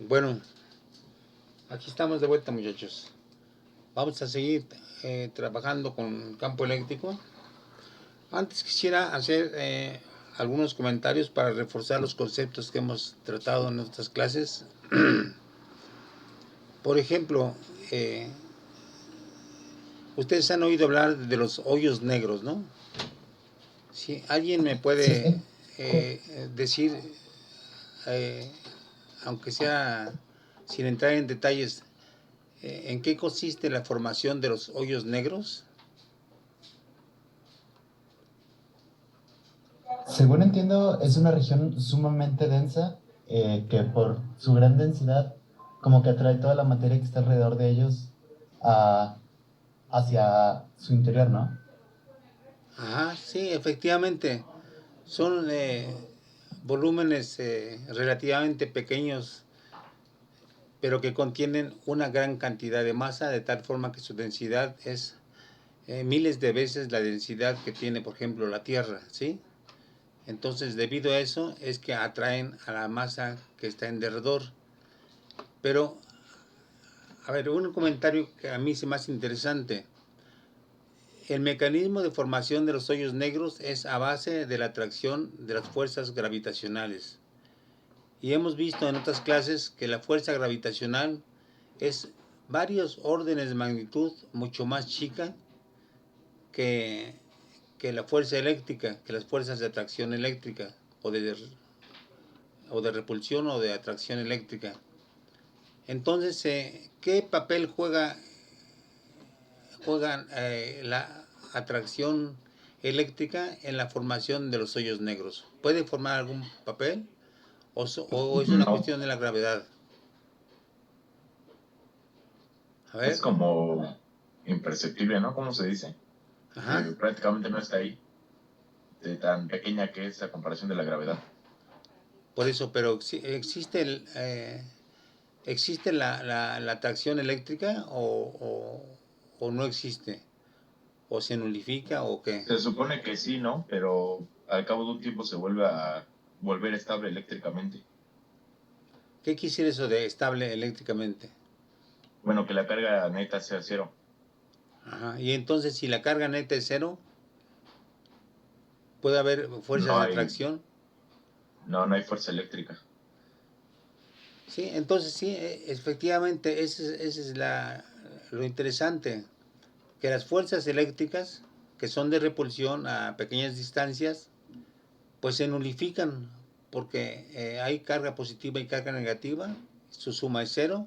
Bueno, aquí estamos de vuelta, muchachos. Vamos a seguir trabajando con campo eléctrico. Antes quisiera hacer algunos comentarios para reforzar los conceptos que hemos tratado en nuestras clases. Por ejemplo, ustedes han oído hablar de los hoyos negros, ¿no? Si alguien me Sí, puede decir, eh, aunque sea sin entrar en detalles, ¿en qué consiste la formación de los hoyos negros? según entiendo, es una región sumamente densa que por su gran densidad como que atrae toda la materia que está alrededor de ellos a- hacia su interior, ¿no? Ajá, sí, efectivamente. Son volúmenes relativamente pequeños, pero que contienen una gran cantidad de masa, de tal forma que su densidad es miles de veces la densidad que tiene, por ejemplo, la Tierra, ¿sí? Entonces, debido a eso, es que atraen a la masa que está en derredor. Pero, a ver, un comentario que a mí se me hace interesante. El mecanismo de formación de los hoyos negros es a base de la atracción de las fuerzas gravitacionales. Y hemos visto en otras clases que la fuerza gravitacional es varios órdenes de magnitud mucho más chica que, que la fuerza eléctrica, que las fuerzas de atracción eléctrica o de repulsión o de atracción eléctrica. Entonces, ¿qué papel juega la atracción eléctrica en la formación de los hoyos negros? ¿Puede formar algún papel o es una No, cuestión de la gravedad? A es ver, como imperceptible, ¿no? ¿Cómo se dice? ajá. Prácticamente no está ahí, de tan pequeña que es a comparación de la gravedad. Por eso, pero existe existe la atracción eléctrica o no existe, o se nulifica o qué. Se supone que sí, ¿no? Pero al cabo de un tiempo se vuelve a volver estable eléctricamente. ¿Qué quisiera eso de estable eléctricamente? Bueno, que la carga neta sea cero. Ajá. Y entonces, si la carga neta es cero, puede haber fuerzas No de hay, atracción. no hay fuerza eléctrica. Sí, entonces sí, efectivamente, ese es lo interesante, que las fuerzas eléctricas, que son de repulsión a pequeñas distancias, pues se nulifican porque hay carga positiva y carga negativa, su suma es cero,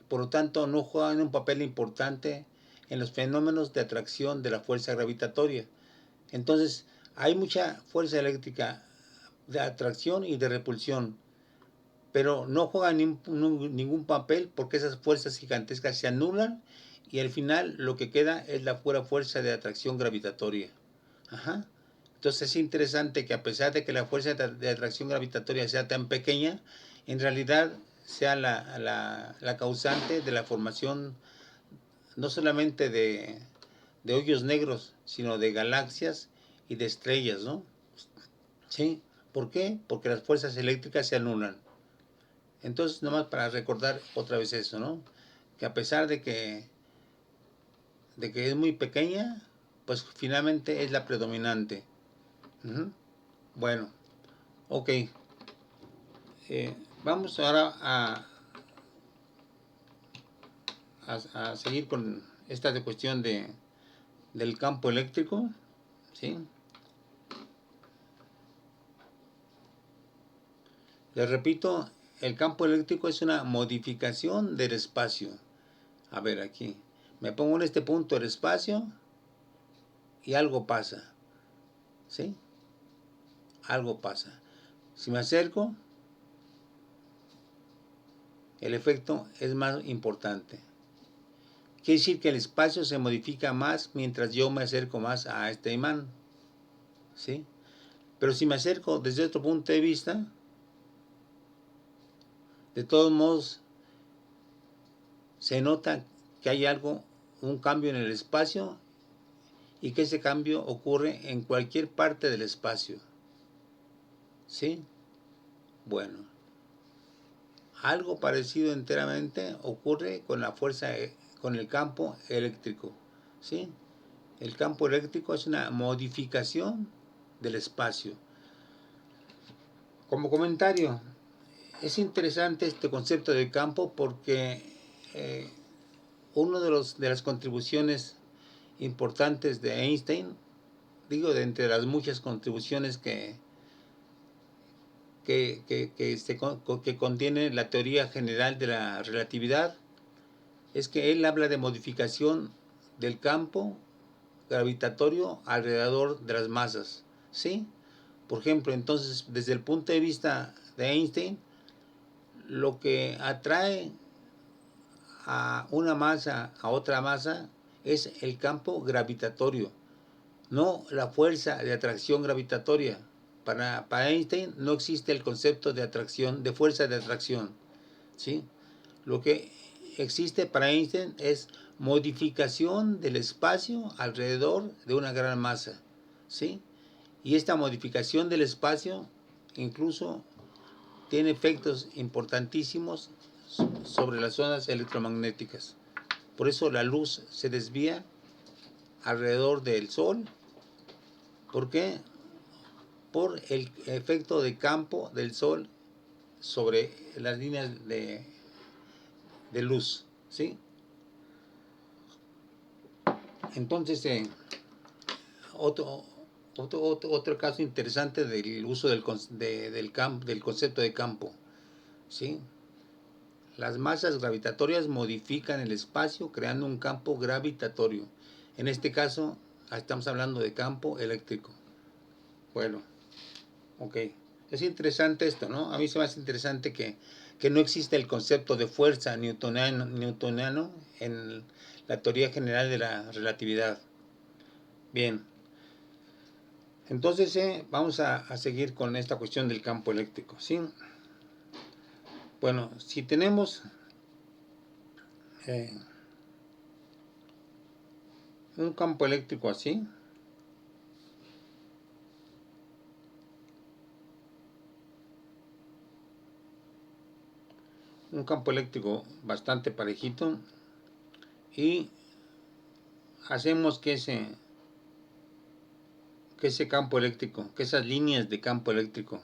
por lo tanto no juegan un papel importante en los fenómenos de atracción de la fuerza gravitatoria. Entonces, hay mucha fuerza eléctrica de atracción y de repulsión, pero no juegan ningún papel porque esas fuerzas gigantescas se anulan y al final lo que queda es la pura fuerza de atracción gravitatoria. Ajá. Entonces es interesante que a pesar de que la fuerza de atracción gravitatoria sea tan pequeña, en realidad sea la causante de la formación no solamente de hoyos negros, sino de galaxias y de estrellas, ¿no? ¿Sí? ¿Por qué? Porque las fuerzas eléctricas se anulan. Entonces, nomás para recordar otra vez eso, ¿no? Que a pesar de que es muy pequeña, pues finalmente es la predominante. Uh-huh. Bueno, ok. Vamos ahora a seguir con esta de cuestión del campo eléctrico, ¿sí? Les repito, el campo eléctrico es una modificación del espacio. A ver, aquí. Me pongo en este punto del espacio y algo pasa, ¿sí? Algo pasa. Si me acerco, el efecto es más importante. Quiere decir que el espacio se modifica más mientras yo me acerco más a este imán, ¿sí? Pero si me acerco desde otro punto de vista, de todos modos se nota que hay algo, un cambio en el espacio y que ese cambio ocurre en cualquier parte del espacio, ¿sí? Bueno, algo parecido enteramente ocurre con la fuerza, con el campo eléctrico, ¿sí? El campo eléctrico es una modificación del espacio. Como comentario, es interesante este concepto de campo porque uno de las contribuciones importantes de Einstein, digo, de entre las muchas contribuciones que contiene la teoría general de la relatividad, es que él habla de modificación del campo gravitatorio alrededor de las masas, ¿sí? Por ejemplo, entonces, desde el punto de vista de Einstein, lo que atrae a una masa a otra masa es el campo gravitatorio, no la fuerza de atracción gravitatoria. Para Einstein no existe el concepto de atracción, de fuerza de atracción, ¿sí? Lo que existe para Einstein es modificación del espacio alrededor de una gran masa, ¿sí? Y esta modificación del espacio incluso tiene efectos importantísimos sobre las ondas electromagnéticas. Por eso la luz se desvía alrededor del Sol. ¿Por qué? Por el efecto de campo del Sol sobre las líneas de luz, ¿sí? Entonces, otro caso interesante del uso del concepto de campo, ¿sí? Las masas gravitatorias modifican el espacio creando un campo gravitatorio. En este caso, estamos hablando de campo eléctrico. Bueno, ok. Es interesante esto, ¿no? A mí se me hace interesante que no existe el concepto de fuerza newtoniano en la teoría general de la relatividad. Bien. Entonces, vamos a seguir con esta cuestión del campo eléctrico, ¿sí? Bueno, si tenemos un campo eléctrico así, un campo eléctrico bastante parejito, y hacemos que ese campo eléctrico, que esas líneas de campo eléctrico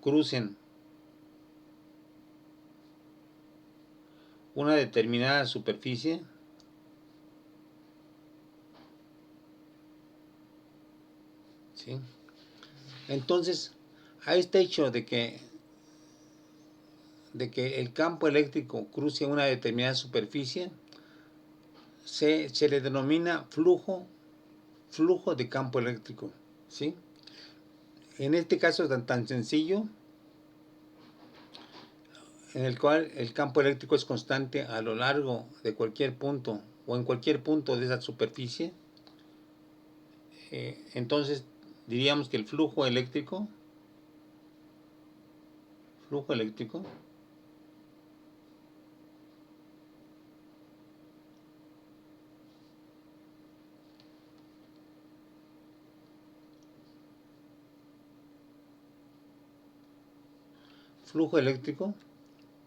crucen una determinada superficie, ¿sí? Entonces, a este hecho de que el campo eléctrico cruce una determinada superficie, se le denomina flujo de campo eléctrico, ¿sí? En este caso es tan sencillo, en el cual el campo eléctrico es constante a lo largo de cualquier punto o en cualquier punto de esa superficie. Entonces diríamos que el flujo eléctrico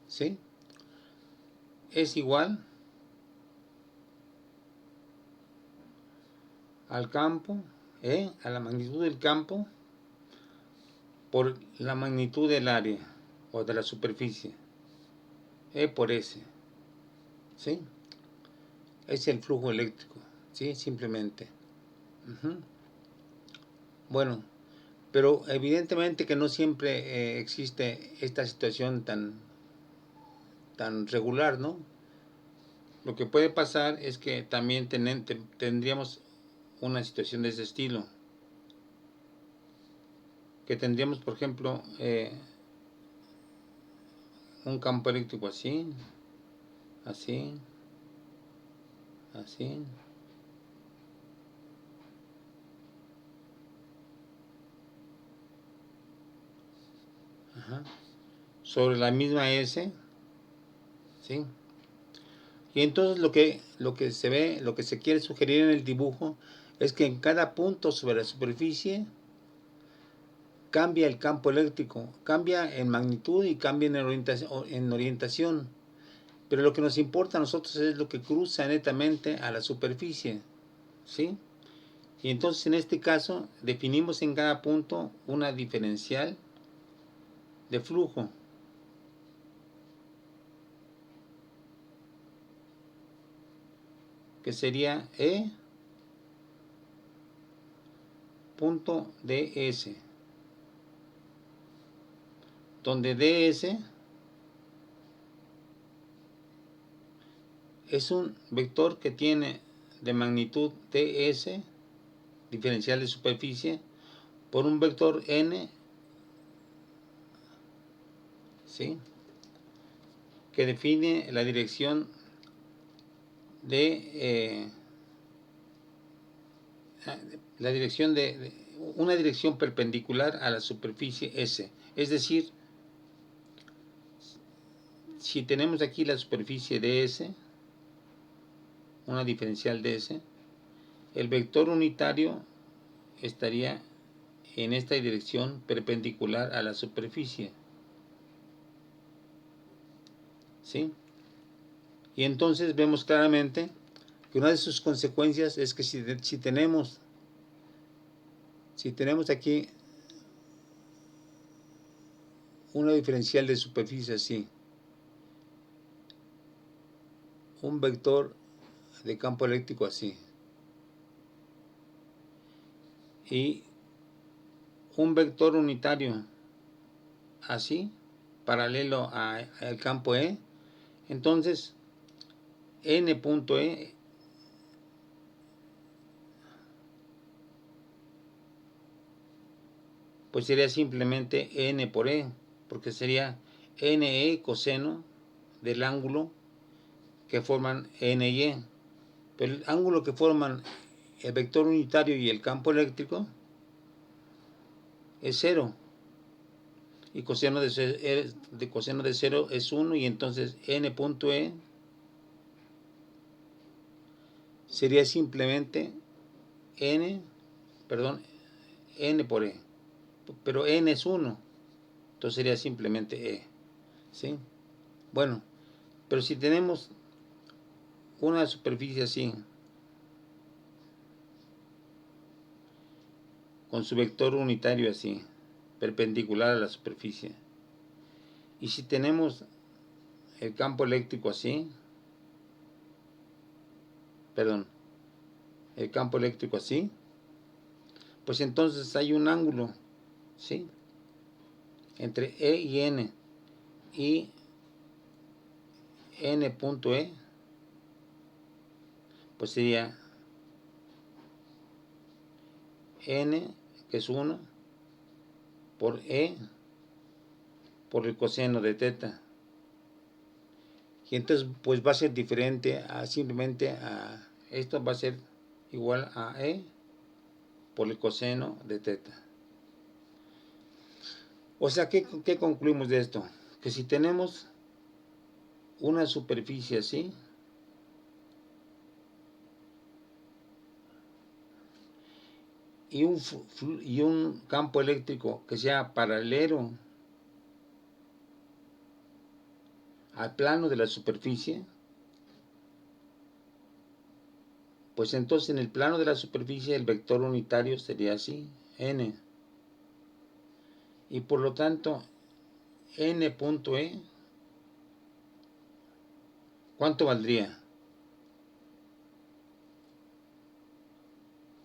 ¿sí? Es igual al campo, a la magnitud del campo por la magnitud del área o de la superficie, E por S, ¿sí? Es el flujo eléctrico, ¿sí? Simplemente. Bueno, pero evidentemente que no siempre existe esta situación tan regular, ¿no? Lo que puede pasar es que también tendríamos una situación de ese estilo, que tendríamos, por ejemplo, un campo eléctrico así, así, así, ajá, sobre la misma S, ¿sí? Y entonces lo que se ve, lo que se quiere sugerir en el dibujo es que en cada punto sobre la superficie cambia el campo eléctrico, cambia en magnitud y cambia en orientación. Pero lo que nos importa a nosotros es lo que cruza netamente a la superficie, ¿sí? Y entonces en este caso definimos en cada punto una diferencial de flujo. Que sería E punto ds, donde ds es un vector que tiene de magnitud ds, diferencial de superficie, por un vector n, ¿sí?, que define la dirección de una dirección perpendicular a la superficie S. Es decir, si tenemos aquí la superficie ds, una diferencial ds, el vector unitario estaría en esta dirección perpendicular a la superficie, ¿sí? Y entonces vemos claramente que una de sus consecuencias es que si tenemos aquí una diferencial de superficie así, un vector de campo eléctrico así, y un vector unitario así, paralelo al campo E, entonces n.E pues sería simplemente n por E, porque sería NE coseno del ángulo que forman NY. Pero el ángulo que forman el vector unitario y el campo eléctrico es 0. Y coseno de 0 es 1, y entonces n.E sería simplemente n por E. Pero n es 1, entonces sería simplemente E, ¿sí? Bueno, pero si tenemos una superficie así, con su vector unitario así, perpendicular a la superficie, y si tenemos el campo eléctrico así, el campo eléctrico así, pues entonces hay un ángulo, ¿sí?, entre E y N, y n.E pues sería n, que es 1, por E, por el coseno de teta. Y entonces pues va a ser diferente a simplemente a esto, va a ser igual a E por el coseno de teta. O sea, ¿qué concluimos de esto? Que si tenemos una superficie así, y un campo eléctrico que sea paralelo al plano de la superficie, pues entonces en el plano de la superficie el vector unitario sería así, n, y por lo tanto n.E, ¿cuánto valdría?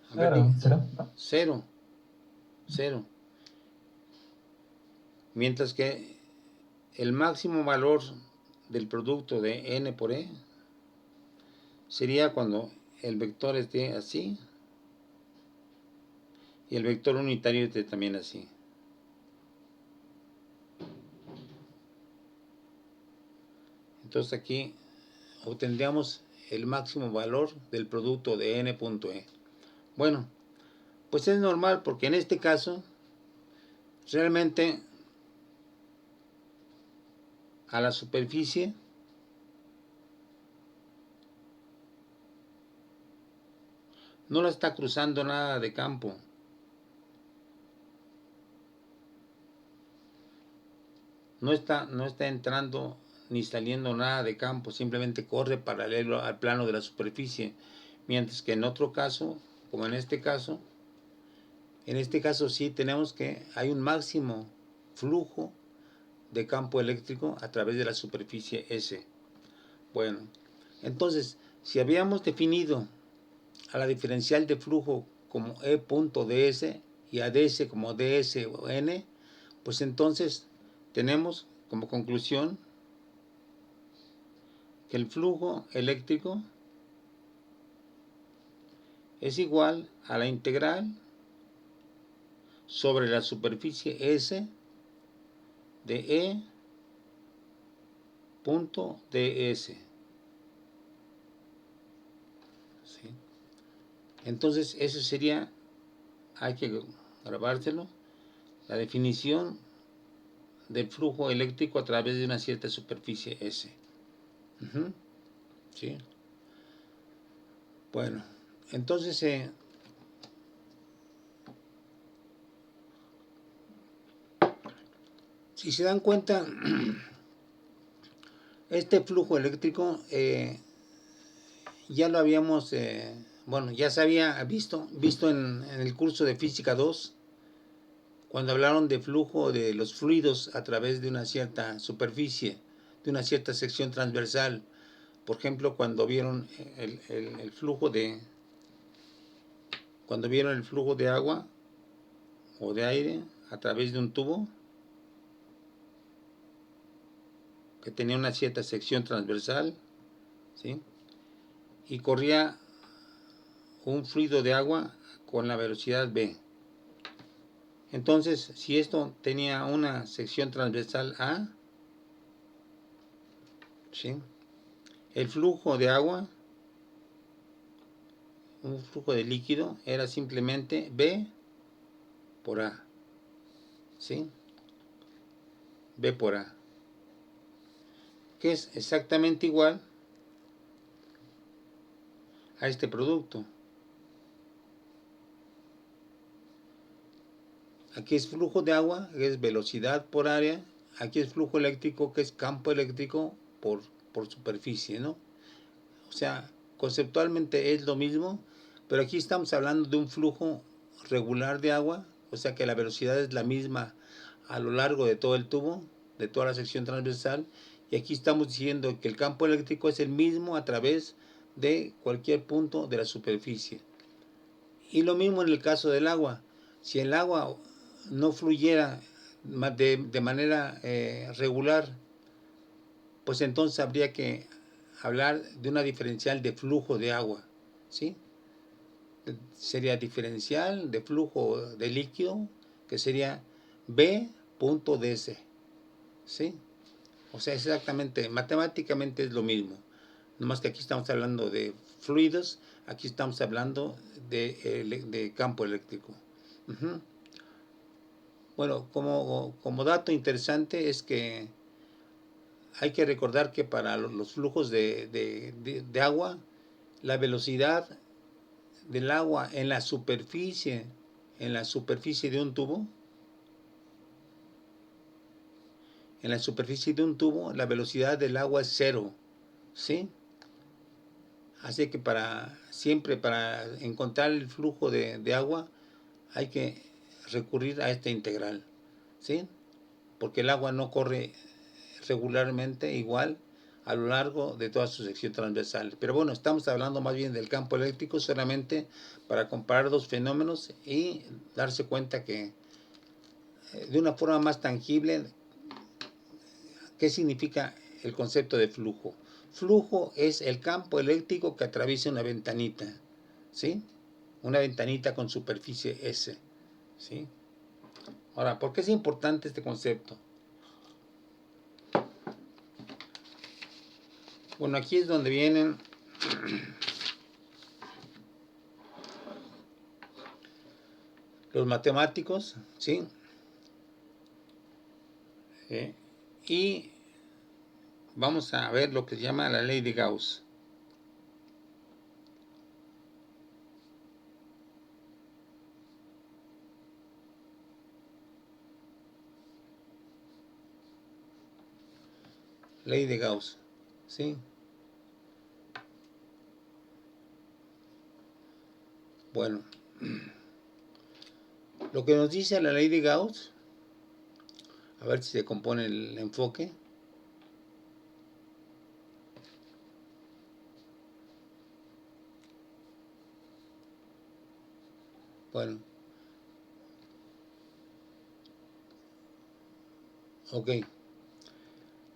A ver, Cero, cero. 0, 0. Mientras que el máximo valor del producto de n por E sería cuando el vector esté así y el vector unitario esté también así. Entonces aquí obtendríamos el máximo valor del producto de n.E. Bueno, pues es normal, porque en este caso realmente a la superficie no la está cruzando nada de campo. no está entrando ni saliendo nada de campo, simplemente corre paralelo al plano de la superficie, mientras que en otro caso, como en este caso sí tenemos que hay un máximo flujo de campo eléctrico a través de la superficie S. Bueno, entonces, si habíamos definido a la diferencial de flujo como E.ds y a ds como ds o n, pues entonces tenemos como conclusión que el flujo eléctrico es igual a la integral sobre la superficie S de E.ds. ¿Sí? Entonces, eso sería, hay que grabárselo, la definición del flujo eléctrico a través de una cierta superficie S. ¿Sí? Bueno, entonces, si se dan cuenta, este flujo eléctrico ya lo habíamos, ya se había visto en el curso de Física 2, cuando hablaron de flujo de los fluidos a través de una cierta superficie, de una cierta sección transversal. Por ejemplo, cuando vieron el flujo de agua o de aire a través de un tubo que tenía una cierta sección transversal, ¿sí? Y corría un fluido de agua con la velocidad v. Entonces, si esto tenía una sección transversal A, ¿sí?, el flujo de agua, un flujo de líquido, era simplemente B por A, ¿sí? B por A, que es exactamente igual a este producto. Aquí es flujo de agua, que es velocidad por área. Aquí es flujo eléctrico, que es campo eléctrico por superficie, ¿no? O sea, conceptualmente es lo mismo, pero aquí estamos hablando de un flujo regular de agua, o sea que la velocidad es la misma a lo largo de todo el tubo, de toda la sección transversal, y aquí estamos diciendo que el campo eléctrico es el mismo a través de cualquier punto de la superficie. Y lo mismo en el caso del agua. Si el agua no fluyera de manera regular, pues entonces habría que hablar de una diferencial de flujo de agua, ¿sí? Sería diferencial de flujo de líquido, que sería B.ds, ¿sí? O sea, exactamente, matemáticamente es lo mismo, nomás que aquí estamos hablando de fluidos, aquí estamos hablando de campo eléctrico. Bueno, como dato interesante es que hay que recordar que para los flujos de agua, la velocidad del agua en la superficie de un tubo, la velocidad del agua es cero, ¿sí? Así que siempre para encontrar el flujo de agua hay que recurrir a esta integral, ¿sí? Porque el agua no corre regularmente igual a lo largo de toda su sección transversal. Pero bueno, estamos hablando más bien del campo eléctrico solamente para comparar dos fenómenos y darse cuenta que de una forma más tangible, ¿qué significa el concepto de flujo? Flujo es el campo eléctrico que atraviesa una ventanita, ¿sí? Una ventanita con superficie S, ¿sí? Ahora, ¿por qué es importante este concepto? Bueno, aquí es donde vienen los matemáticos, ¿sí? Y vamos a ver lo que se llama la ley de Gauss. Ley de Gauss, ¿sí? Bueno, lo que nos dice la ley de Gauss, a ver si se compone el enfoque. Bueno, ok.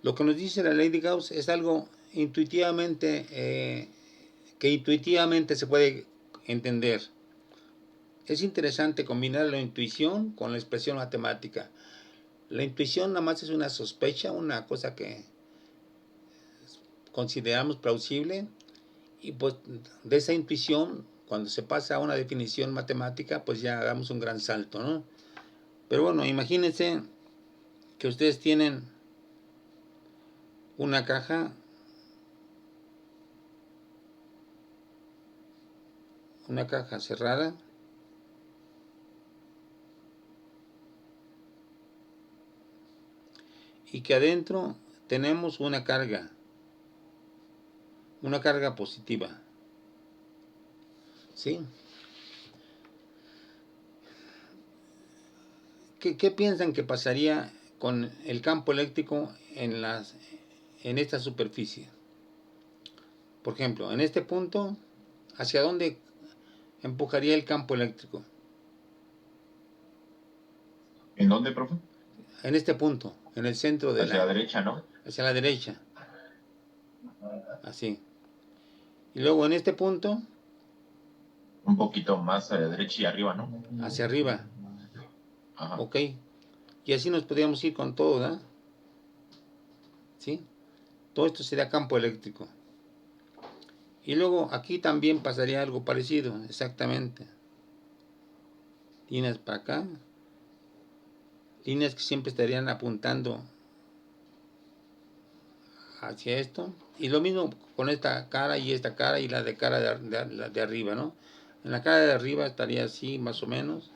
Lo que nos dice la ley de Gauss es algo intuitivamente, que intuitivamente se puede entender. Es interesante combinar la intuición con la expresión matemática. La intuición nada más es una sospecha, una cosa que consideramos plausible, y pues de esa intuición, cuando se pasa a una definición matemática, pues ya damos un gran salto, ¿no? Pero bueno, imagínense que ustedes tienen una caja cerrada, y que adentro tenemos una carga positiva, ¿sí? ¿Qué piensan que pasaría con el campo eléctrico en esta superficie? Por ejemplo, en este punto, ¿hacia dónde empujaría el campo eléctrico? ¿En dónde, profe? En este punto, en el centro de Hacia la derecha, ¿no? hacia la derecha, así. Y luego en este punto, Un poquito más a la derecha y arriba, ¿no? hacia arriba. Ajá. Ok. Y así nos podríamos ir con todo, ¿verdad? ¿Sí? Todo esto sería campo eléctrico. Y luego aquí también pasaría algo parecido, exactamente. Líneas para acá. Líneas que siempre estarían apuntando hacia esto. Y lo mismo con esta cara y la de cara de arriba, ¿no? En la cara de arriba estaría así, más o menos.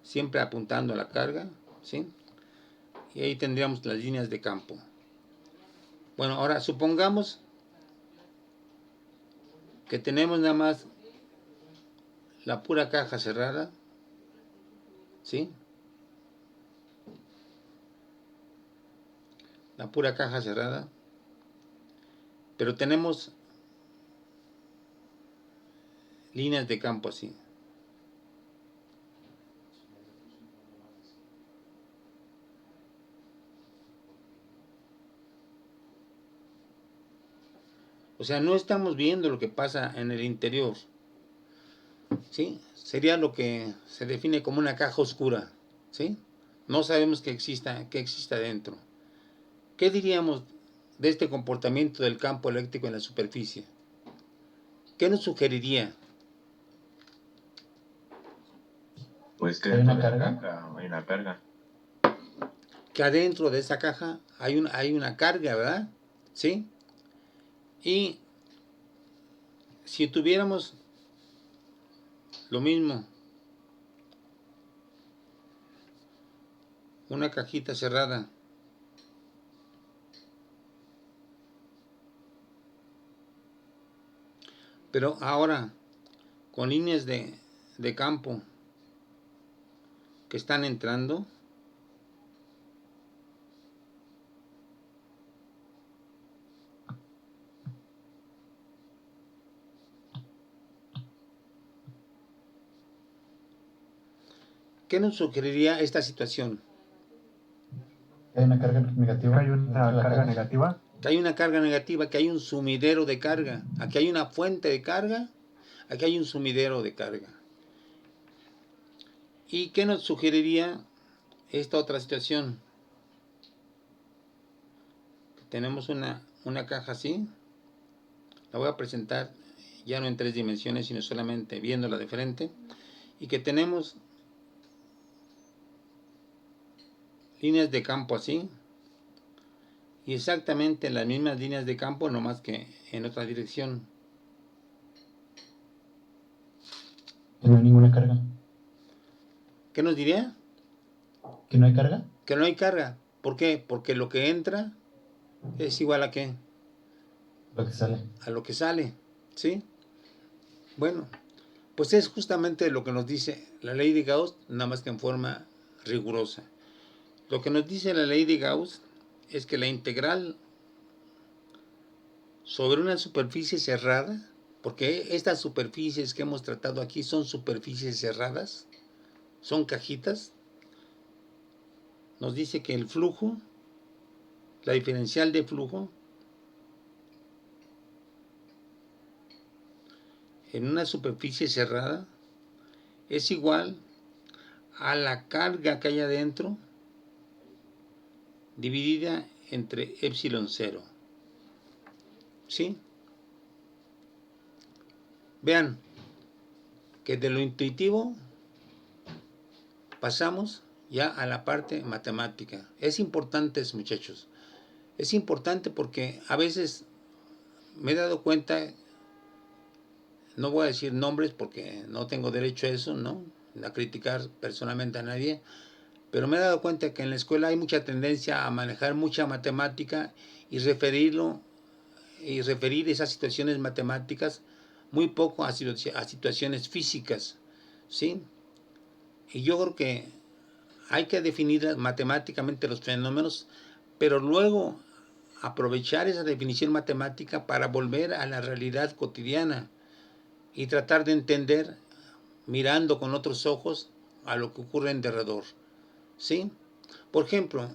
Siempre apuntando a la carga, ¿sí? Y ahí tendríamos las líneas de campo. Bueno, ahora supongamos que tenemos nada más la pura caja cerrada, ¿sí? La pura caja cerrada. Pero tenemos líneas de campo así. O sea, no estamos viendo lo que pasa en el interior, ¿sí? Sería lo que se define como una caja oscura, ¿sí? No sabemos que exista dentro. ¿Qué diríamos de este comportamiento del campo eléctrico en la superficie? ¿Qué nos sugeriría? Pues que ¿Hay dentro una de la carga? caja hay una carga. Que adentro de esa caja hay una carga, ¿verdad? ¿Sí? Y si tuviéramos lo mismo, una cajita cerrada, pero ahora con líneas de campo que están entrando, ¿qué nos sugeriría esta situación? ¿Hay una carga negativa? Hay una carga negativa. Que hay una carga negativa, que hay un sumidero de carga. Aquí hay una fuente de carga, aquí hay un sumidero de carga. ¿Y qué nos sugeriría esta otra situación? Tenemos una caja así. La voy a presentar ya no en 3 dimensiones, sino solamente viéndola de frente. Y que tenemos líneas de campo así. Y exactamente las mismas líneas de campo, no más que en otra dirección. Que no hay ninguna carga. ¿Qué nos diría? ¿Que no hay carga? Que no hay carga. ¿Por qué? Porque lo que entra es igual a qué? Lo que sale. A lo que sale, ¿sí? Bueno, pues es justamente lo que nos dice la ley de Gauss, nada más que en forma rigurosa. Lo que nos dice la ley de Gauss es que la integral sobre una superficie cerrada, porque estas superficies que hemos tratado aquí son superficies cerradas, son cajitas, nos dice que el flujo, la diferencial de flujo, en una superficie cerrada es igual a la carga que hay adentro dividida entre epsilon 0. ¿Sí? Vean que de lo intuitivo pasamos ya a la parte matemática. Es importante, muchachos. Es importante porque a veces me he dado cuenta, no voy a decir nombres porque no tengo derecho a eso, ¿no? A criticar personalmente a nadie, pero me he dado cuenta que en la escuela hay mucha tendencia a manejar mucha matemática y referir esas situaciones matemáticas muy poco a situaciones físicas, ¿sí? Y yo creo que hay que definir matemáticamente los fenómenos, pero luego aprovechar esa definición matemática para volver a la realidad cotidiana y tratar de entender, mirando con otros ojos, a lo que ocurre en derredor, ¿sí? Por ejemplo,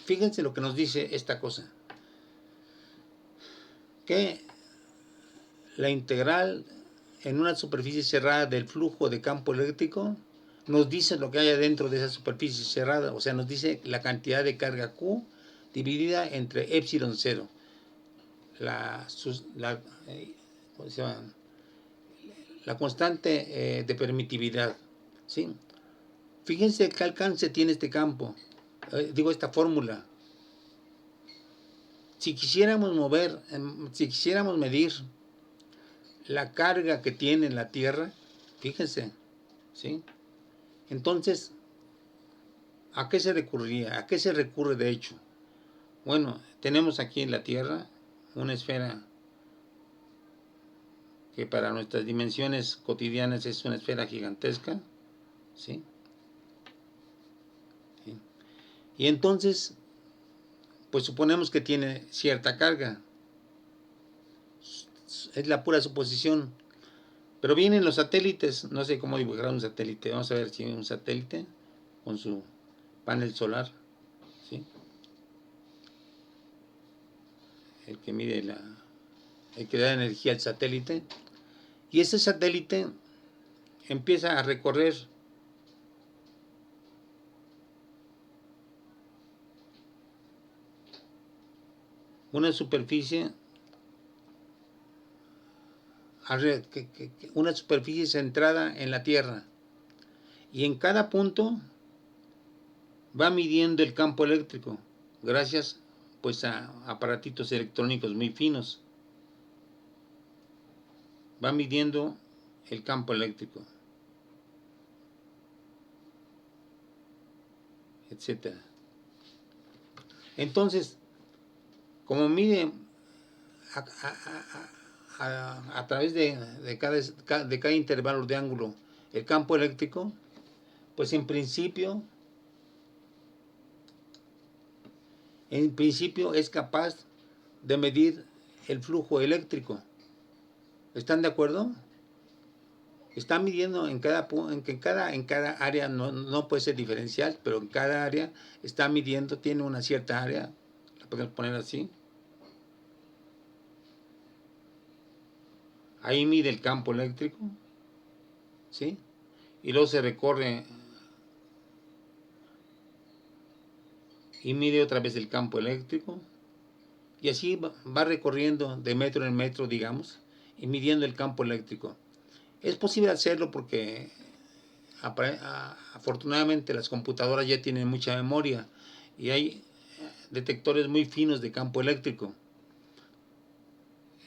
fíjense lo que nos dice esta cosa, que la integral en una superficie cerrada del flujo de campo eléctrico nos dice lo que hay adentro de esa superficie cerrada, o sea, nos dice la cantidad de carga Q dividida entre epsilon 0, ¿cómo se llama? La constante de permitividad, ¿sí? Fíjense qué alcance tiene este campo, esta fórmula. Si quisiéramos medir la carga que tiene la Tierra, fíjense, ¿sí? Entonces, ¿a qué se recurriría? ¿A qué se recurre de hecho? Bueno, tenemos aquí en la Tierra una esfera que para nuestras dimensiones cotidianas es una esfera gigantesca, ¿sí? ¿Sí? Y entonces, pues suponemos que tiene cierta carga. Es la pura suposición. Pero vienen los satélites, no sé cómo dibujar un satélite. Vamos a ver si hay un satélite con su panel solar, ¿sí? El que mide el que da energía al satélite. Y ese satélite empieza a recorrer una superficie, una superficie centrada en la Tierra. Y en cada punto va midiendo el campo eléctrico, gracias pues a aparatitos electrónicos muy finos. Va midiendo el campo eléctrico, etc. Entonces, como mide a través de cada intervalo de ángulo el campo eléctrico, pues en principio es capaz de medir el flujo eléctrico. ¿Están de acuerdo? Está midiendo en cada área, no puede ser diferencial, pero en cada área está midiendo, tiene una cierta área, la podemos poner así. Ahí mide el campo eléctrico, ¿sí? Y luego se recorre y mide otra vez el campo eléctrico. Y así va recorriendo de metro en metro, digamos, y midiendo el campo eléctrico. Es posible hacerlo porque afortunadamente las computadoras ya tienen mucha memoria y hay detectores muy finos de campo eléctrico.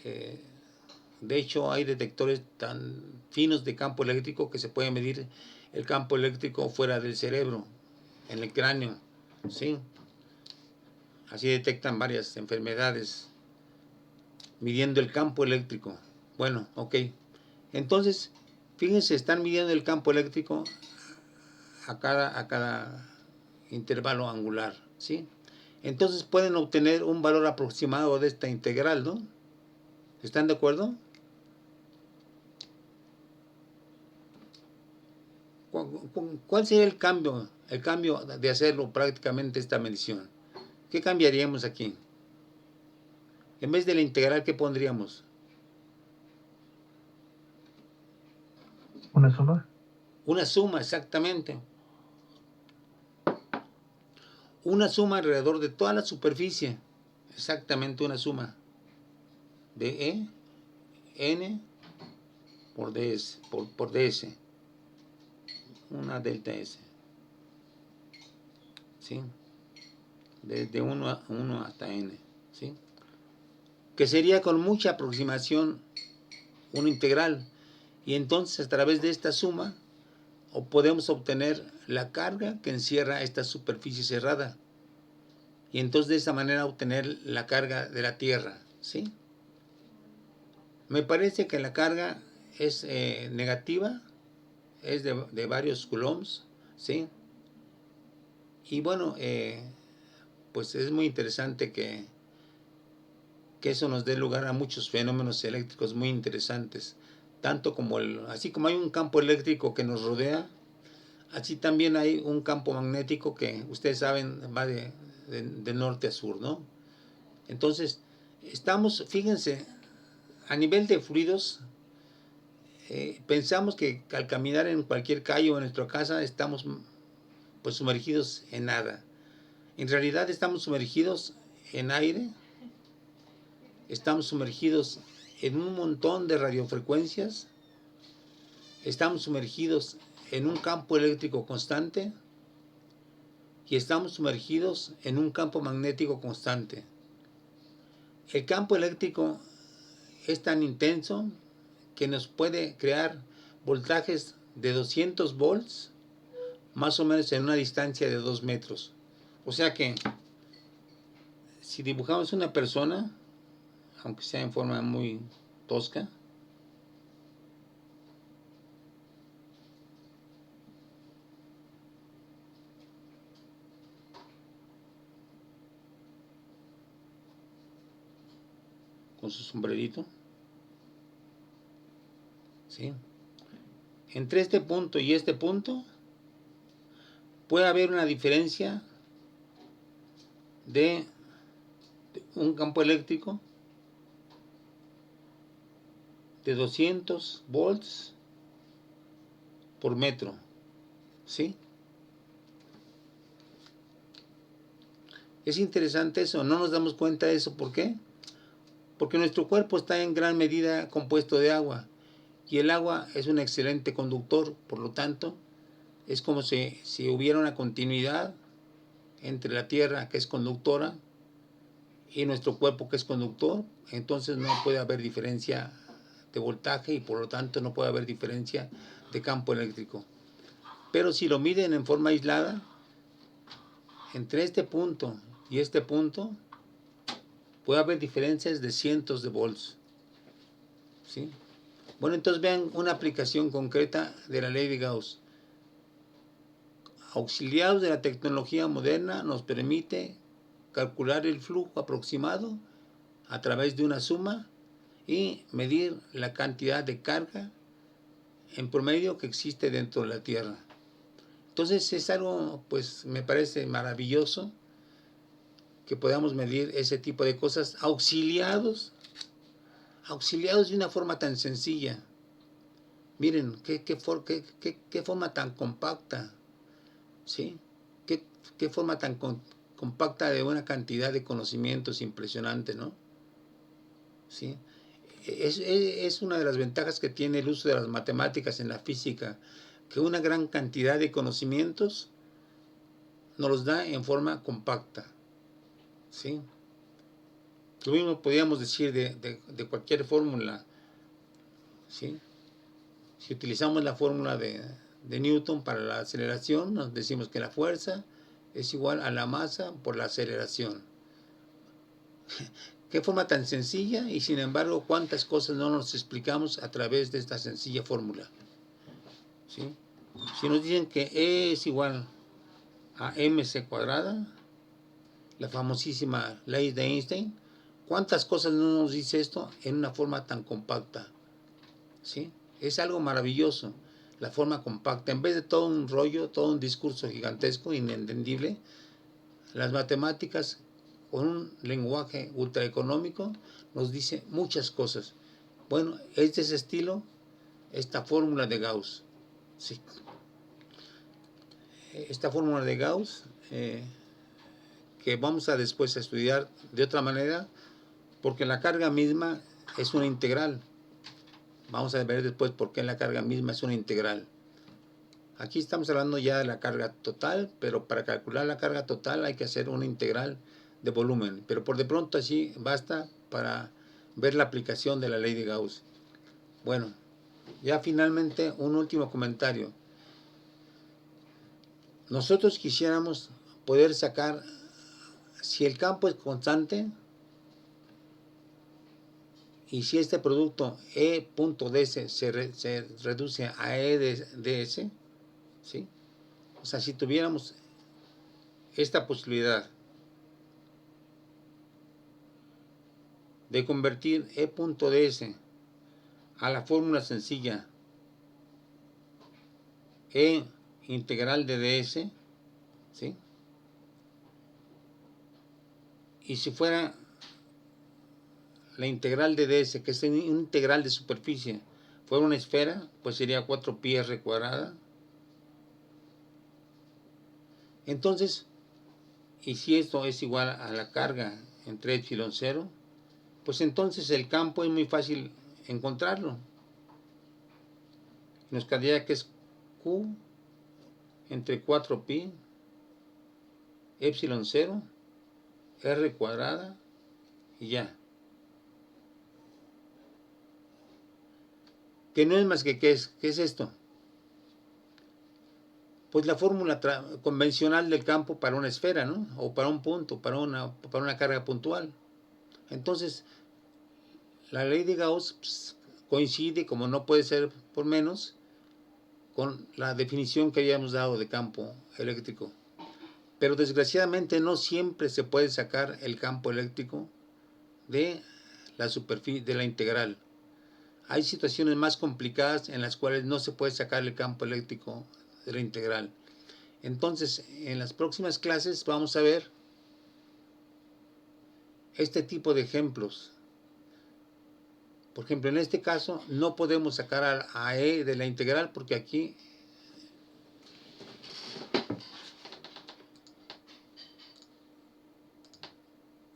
De hecho, hay detectores tan finos de campo eléctrico que se puede medir el campo eléctrico fuera del cerebro, en el cráneo, ¿sí? Así detectan varias enfermedades midiendo el campo eléctrico. Bueno, ok. Entonces, fíjense, están midiendo el campo eléctrico a cada intervalo angular, ¿sí? Entonces pueden obtener un valor aproximado de esta integral, ¿no? ¿Están de acuerdo? ¿Cuál sería el cambio de hacerlo prácticamente esta medición? ¿Qué cambiaríamos aquí? En vez de la integral, ¿qué pondríamos? ¿Una suma? Una suma, exactamente. Una suma alrededor de toda la superficie. Exactamente una suma. De E, N por DS, por DS. Una delta S. ¿Sí? Desde 1 hasta N. ¿Sí? Que sería con mucha aproximación una integral. Y entonces a través de esta suma podemos obtener la carga que encierra esta superficie cerrada. Y entonces de esa manera obtener la carga de la Tierra. ¿Sí? Me parece que la carga es negativa, es de varios coulombs, ¿sí? Y bueno, pues es muy interesante que eso nos dé lugar a muchos fenómenos eléctricos muy interesantes, tanto como así como hay un campo eléctrico que nos rodea, así también hay un campo magnético que ustedes saben va de norte a sur, ¿no? Entonces, fíjense, a nivel de fluidos, pensamos que al caminar en cualquier calle o en nuestra casa estamos pues sumergidos en nada. En realidad estamos sumergidos en aire, estamos sumergidos en un montón de radiofrecuencias, estamos sumergidos en un campo eléctrico constante y estamos sumergidos en un campo magnético constante. El campo eléctrico es tan intenso que nos puede crear voltajes de 200 volts más o menos en una distancia de 2 metros. O sea que si dibujamos una persona, aunque sea en forma muy tosca, con su sombrerito, ¿sí? Entre este punto y este punto puede haber una diferencia de un campo eléctrico de 200 volts por metro, ¿sí? Es interesante eso, no nos damos cuenta de eso. ¿Por qué? Porque nuestro cuerpo está en gran medida compuesto de agua y el agua es un excelente conductor, por lo tanto, es como si hubiera una continuidad entre la Tierra, que es conductora, y nuestro cuerpo, que es conductor. Entonces no puede haber diferencia de voltaje y por lo tanto no puede haber diferencia de campo eléctrico. Pero si lo miden en forma aislada, entre este punto y este punto puede haber diferencias de cientos de volts, ¿sí? Bueno, entonces vean una aplicación concreta de la ley de Gauss. Auxiliados de la tecnología moderna, nos permite calcular el flujo aproximado a través de una suma y medir la cantidad de carga en promedio que existe dentro de la Tierra. Entonces es algo, pues me parece maravilloso que podamos medir ese tipo de cosas auxiliados de una forma tan sencilla. Miren, qué forma tan compacta, ¿sí? Qué forma tan compacta de una cantidad de conocimientos impresionante, ¿no? ¿Sí? Es una de las ventajas que tiene el uso de las matemáticas en la física, que una gran cantidad de conocimientos nos los da en forma compacta, ¿sí? Lo mismo podríamos decir de cualquier fórmula, ¿sí? Si utilizamos la fórmula de Newton para la aceleración, nos decimos que la fuerza es igual a la masa por la aceleración. Qué forma tan sencilla y sin embargo cuántas cosas no nos explicamos a través de esta sencilla fórmula. ¿Sí? Si nos dicen que E es igual a mc cuadrada, la famosísima ley de Einstein, ¿cuántas cosas no nos dice esto en una forma tan compacta? ¿Sí? Es algo maravilloso, la forma compacta. En vez de todo un rollo, todo un discurso gigantesco, inentendible, las matemáticas, con un lenguaje ultraeconómico, nos dice muchas cosas. Bueno, es de ese estilo esta fórmula de Gauss. Sí. Esta fórmula de Gauss, que vamos a después a estudiar de otra manera, porque la carga misma es una integral. Vamos a ver después por qué la carga misma es una integral. Aquí estamos hablando ya de la carga total, pero para calcular la carga total hay que hacer una integral de volumen. Pero por de pronto así basta para ver la aplicación de la ley de Gauss. Bueno, ya finalmente un último comentario. Nosotros quisiéramos poder sacar, si el campo es constante, y si este producto E.ds se reduce a E de ds, ¿sí? O sea, si tuviéramos esta posibilidad de convertir E.ds a la fórmula sencilla E integral de ds, ¿sí? Y si fuera la integral de ds, que es una integral de superficie, fuera una esfera, pues sería 4πr cuadrada. Entonces, y si esto es igual a la carga entre epsilon 0, pues entonces el campo es muy fácil encontrarlo. Nos quedaría que es Q entre 4pi epsilon 0 r cuadrada y ya. Que no es más que ¿qué es esto? Pues la fórmula convencional del campo para una esfera, ¿no? O para un punto, para una carga puntual. Entonces, la ley de Gauss pues, coincide, como no puede ser por menos, con la definición que habíamos dado de campo eléctrico. Pero desgraciadamente no siempre se puede sacar el campo eléctrico de la superficie, de la integral. Hay situaciones más complicadas en las cuales no se puede sacar el campo eléctrico de la integral. Entonces, en las próximas clases vamos a ver este tipo de ejemplos. Por ejemplo, en este caso no podemos sacar a E de la integral porque aquí